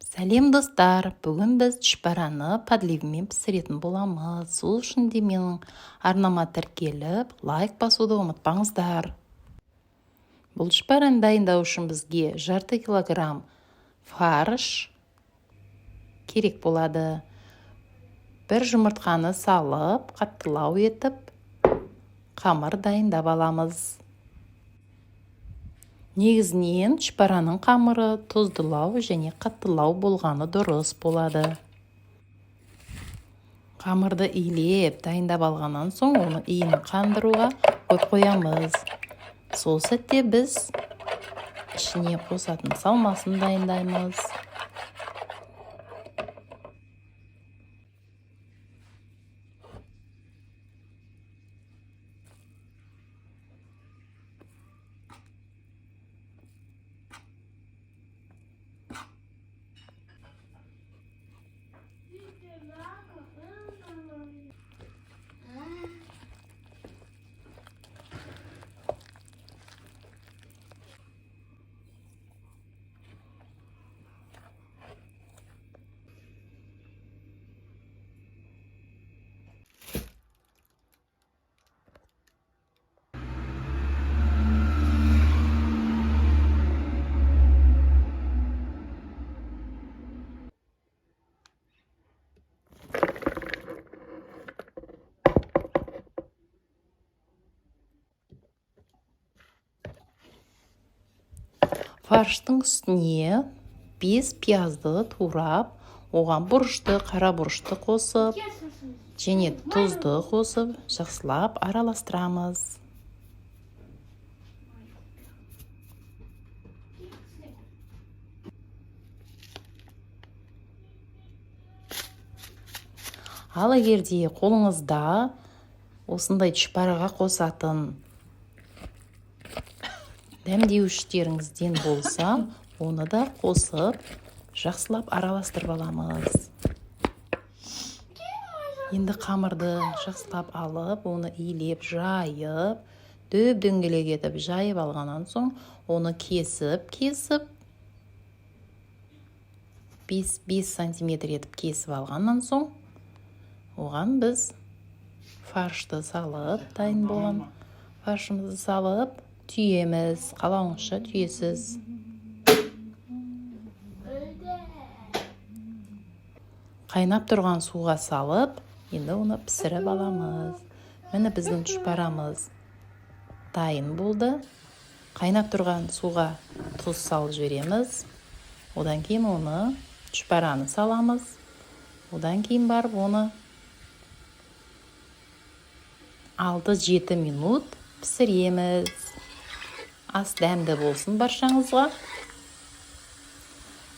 Сәлем достар, бүгін біз чүпәрәні подливмен пісіретін боламыз. Сол үшін де менің арнама тіркеліп, лайк басуды ұмытпаңыздар. Бұл чүпәрәні дайындау үшін бізге 1,5 килограмм фарш керек болады. Бір жұмыртқаны салып, қаттылау етіп, қамыр дайындап аламыз. Негізінен чүпәраның қамыры тұздылау және қаттылау болғаны дұрыс болады. Қамырды илеп, дайындап алғаннан соң, оны иінін қандыруға қойамыз. Сол сәтте біз ішіне қосатын салмасын дайындаймыз. Фарштың үстіне 5 пиязды турап, оған бұрышты, қара бұрышты қосып, және тұзды қосып, жақсылап араластырамыз. Ал егерде қолыңызда осындай чүпәраға қосатын дәмдеуіштеріңізден болса, оны да қосып, жақсылап араластырып аламыз. Енді қамырды жақсылап алып, оны илеп, жайып, дөп-дөңгелек етіп жайып алғаннан соң, оны кесіп, 5 сантиметр етіп кесіп алғаннан соң, оған біз фаршты салып, дайын болған фаршымызды салып, түйеміз, қалауыңызша түйесіз. Қайнап тұрған суға салып, енді оны пісіріп аламыз. Міне біздің чүпәрамыз дайын болды. Қайнап тұрған суға тұз салып жібереміз. Одан кейін оны чүпәраны саламыз. Одан кейін барып оны 6-7 минут пісіреміз. Ас дәмді болсын баршаңызға.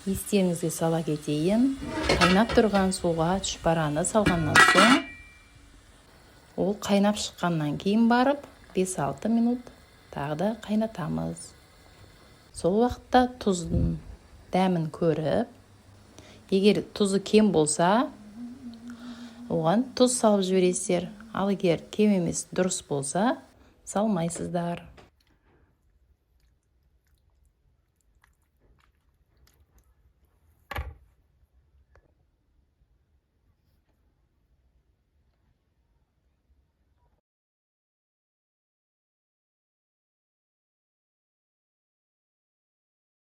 Естеріңізге сала кетейін. Қайнап тұрған суға чүпәраны салғаннан соң, ол қайнап шыққаннан кейін барып 5-6 минут тағы да қайнатамыз. Сол уақытта тұздың дәмін көріп, егер тұзы кем болса, оған тұз салып жібересіздер. Ал егер кем емес дұрыс болса, салмайсыздар.